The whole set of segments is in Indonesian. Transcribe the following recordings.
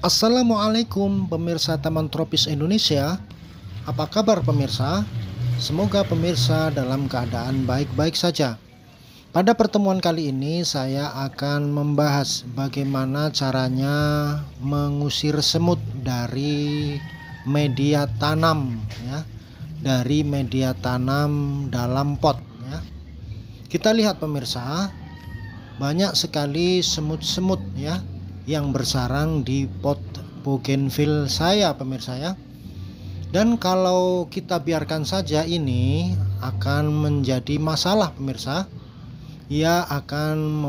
Assalamualaikum pemirsa Taman Tropis Indonesia. Apa kabar pemirsa? Semoga pemirsa dalam keadaan baik-baik saja. Pada pertemuan kali ini saya akan membahas bagaimana caranya mengusir semut dari media tanam ya. Dari media tanam dalam pot ya. Kita lihat pemirsa, banyak sekali semut-semut ya yang bersarang di pot bougainville saya pemirsa ya. Dan kalau kita biarkan saja ini akan menjadi masalah pemirsa. Ia akan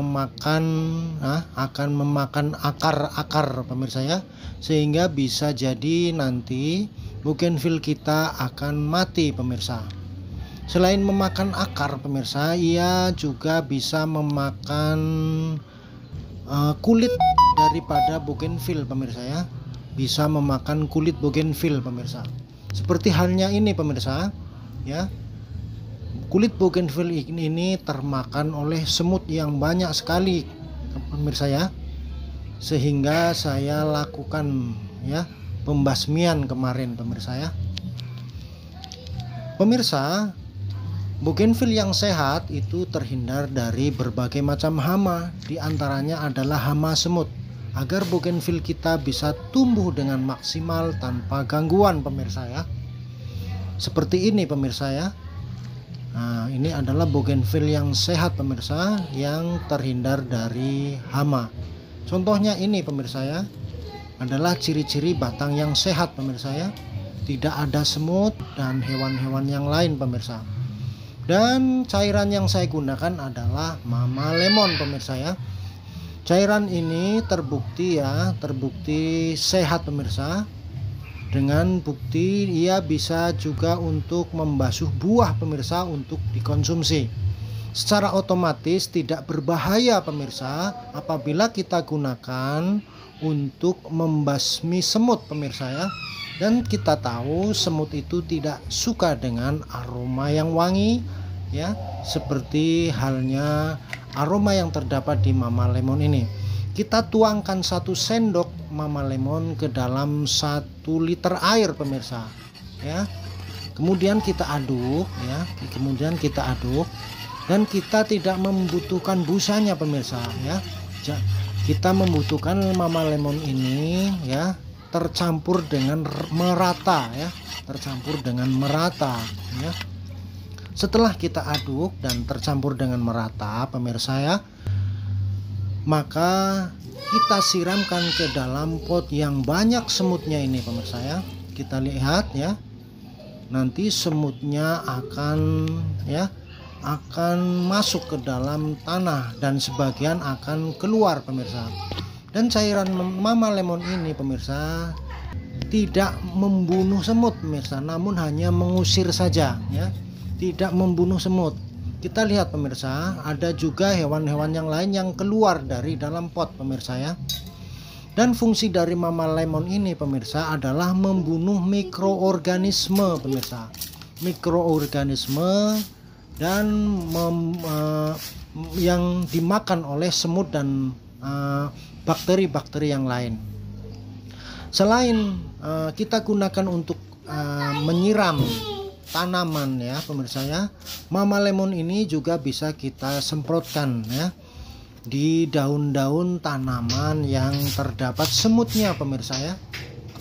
memakan akar-akar pemirsa ya, sehingga bisa jadi nanti bougainville kita akan mati pemirsa. Selain memakan akar pemirsa, ia juga bisa memakan kulit daripada bougainville pemirsa ya, bisa memakan kulit bougainville pemirsa. Seperti halnya ini pemirsa ya, kulit bougainville ini termakan oleh semut yang banyak sekali pemirsa ya, sehingga saya lakukan ya pembasmian kemarin pemirsa ya. Pemirsa, bougainville yang sehat itu terhindar dari berbagai macam hama, diantaranya adalah hama semut, agar bougainville kita bisa tumbuh dengan maksimal tanpa gangguan pemirsa ya. Seperti ini pemirsa ya. Nah, ini adalah bougainville yang sehat pemirsa, yang terhindar dari hama. Contohnya ini pemirsa ya, adalah ciri-ciri batang yang sehat pemirsa ya. Tidak ada semut dan hewan-hewan yang lain pemirsa. Dan cairan yang saya gunakan adalah Mama Lemon pemirsa ya. Cairan ini terbukti sehat pemirsa. Dengan bukti ia bisa juga untuk membasuh buah pemirsa untuk dikonsumsi. Secara otomatis tidak berbahaya pemirsa apabila kita gunakan untuk membasmi semut pemirsa ya. Dan kita tahu semut itu tidak suka dengan aroma yang wangi ya, seperti halnya aroma yang terdapat di Mama Lemon ini. Kita tuangkan 1 sendok Mama Lemon ke dalam 1 liter air pemirsa ya. Kemudian kita aduk ya, dan kita tidak membutuhkan busanya pemirsa ya. Kita membutuhkan Mama Lemon ini ya tercampur dengan merata ya, ya. Setelah kita aduk dan tercampur dengan merata pemirsa ya, maka kita siramkan ke dalam pot yang banyak semutnya ini pemirsa ya. Kita lihat ya, nanti semutnya akan masuk ke dalam tanah dan sebagian akan keluar pemirsa. Dan cairan Mama Lemon ini pemirsa tidak membunuh semut pemirsa, namun hanya mengusir saja ya, tidak membunuh semut. Kita lihat pemirsa, ada juga hewan-hewan yang lain yang keluar dari dalam pot pemirsa ya. Dan fungsi dari Mama Lemon ini pemirsa adalah membunuh mikroorganisme pemirsa, mikroorganisme dan yang dimakan oleh semut dan bakteri-bakteri yang lain. Selain kita gunakan untuk menyiram tanaman ya pemirsa ya, Mama Lemon ini juga bisa kita semprotkan ya di daun-daun tanaman yang terdapat semutnya pemirsa ya.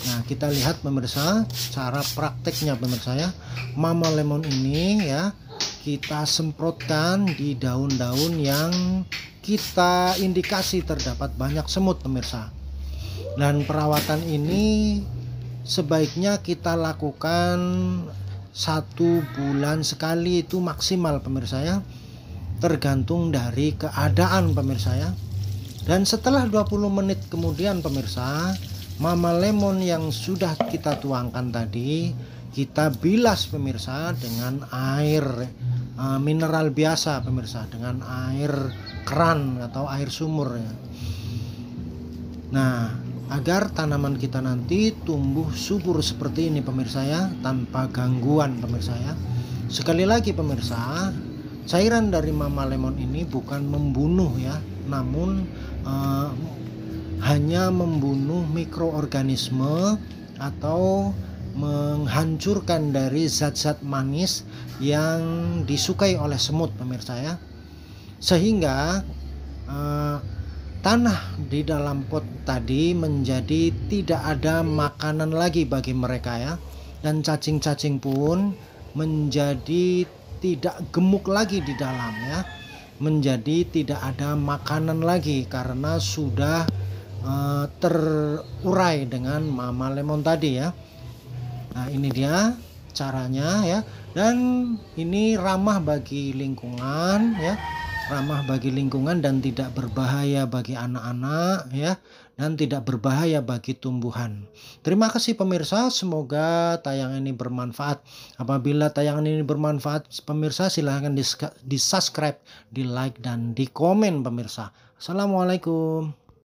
Nah, kita lihat pemirsa cara prakteknya pemirsa ya. Mama Lemon ini ya kita semprotkan di daun-daun yang kita indikasi terdapat banyak semut pemirsa. Dan perawatan ini sebaiknya kita lakukan 1 bulan sekali itu maksimal pemirsa ya, tergantung dari keadaan pemirsa ya. Dan setelah 20 menit kemudian pemirsa, Mama Lemon yang sudah kita tuangkan tadi kita bilas pemirsa dengan air mineral biasa pemirsa, dengan air keran atau air sumur ya. Nah, agar tanaman kita nanti tumbuh subur seperti ini pemirsa ya, tanpa gangguan pemirsa ya. Sekali lagi pemirsa, cairan dari Mama Lemon ini bukan membunuh ya, namun hanya membunuh mikroorganisme atau menghancurkan dari zat-zat manis yang disukai oleh semut, pemirsa ya. Sehingga tanah di dalam pot tadi menjadi tidak ada makanan lagi bagi mereka ya. Dan cacing-cacing pun menjadi tidak gemuk lagi di dalam ya. Menjadi tidak ada makanan lagi karena sudah terurai dengan Mama Lemon tadi ya. Nah, ini dia caranya ya. Dan ini ramah bagi lingkungan ya. Ramah bagi lingkungan dan tidak berbahaya bagi anak-anak ya, dan tidak berbahaya bagi tumbuhan. Terima kasih pemirsa, semoga tayangan ini bermanfaat. Apabila tayangan ini bermanfaat pemirsa, silahkan di subscribe, di like, dan di komen pemirsa. Assalamualaikum.